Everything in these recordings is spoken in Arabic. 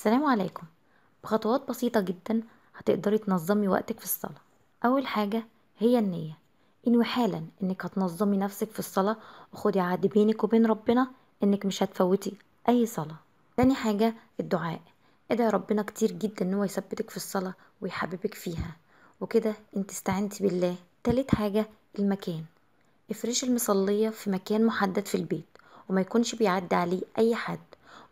السلام عليكم. بخطوات بسيطة جدا هتقدري تنظمي وقتك في الصلاة. أول حاجة هي النية. انوي حالا انك هتنظمي نفسك في الصلاة، وخدي عهد بينك وبين ربنا انك مش هتفوتي اي صلاة. تاني حاجة الدعاء. ادعي ربنا كتير جدا ان هو يثبتك في الصلاة ويحببك فيها، وكده انت استعنتي بالله. تالت حاجة المكان. افرشي المصلية في مكان محدد في البيت، وما يكونش بيعدي عليه اي حد،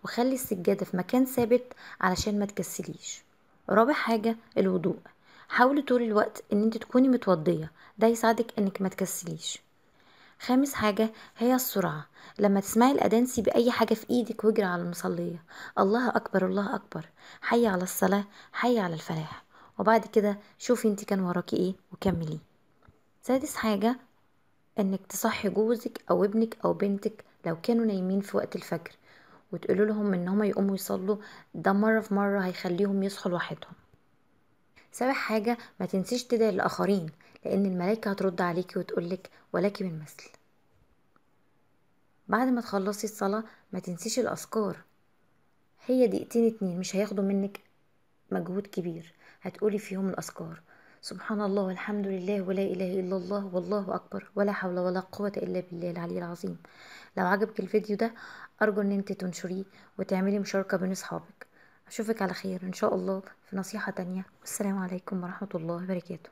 وخلي السجادة في مكان ثابت علشان ما تكسليش. رابع حاجة الوضوء. حاولي طول الوقت ان انت تكوني متوضية، ده يساعدك انك ما تكسليش. خامس حاجة هي السرعة. لما تسمعي الأذان سيبي أي حاجة في إيدك واجري على المصلية. الله أكبر الله أكبر، حي على الصلاة، حي على الفلاح. وبعد كده شوفي انت كان وراكي ايه وكملي. سادس حاجة انك تصحي جوزك او ابنك او بنتك لو كانوا نايمين في وقت الفجر، وتقولوا لهم ان هما يقوموا يصلوا. ده مرة في مرة هيخليهم يصحوا لوحدهم. سابع حاجة ما تنسيش تدعي للآخرين، لأن الملائكة هترد عليكي وتقولك ولك من مثل. بعد ما تخلصي الصلاة ما تنسيش الأذكار. هي دقيقتين اتنين مش هياخدوا منك مجهود كبير. هتقولي فيهم الأذكار: سبحان الله والحمد لله ولا إله إلا الله والله أكبر ولا حول ولا قوة إلا بالله العلي العظيم. لو عجبك الفيديو ده أرجو أن انت تنشريه وتعملي مشاركة بين أصحابك. أشوفك على خير إن شاء الله في نصيحة تانية، والسلام عليكم ورحمة الله وبركاته.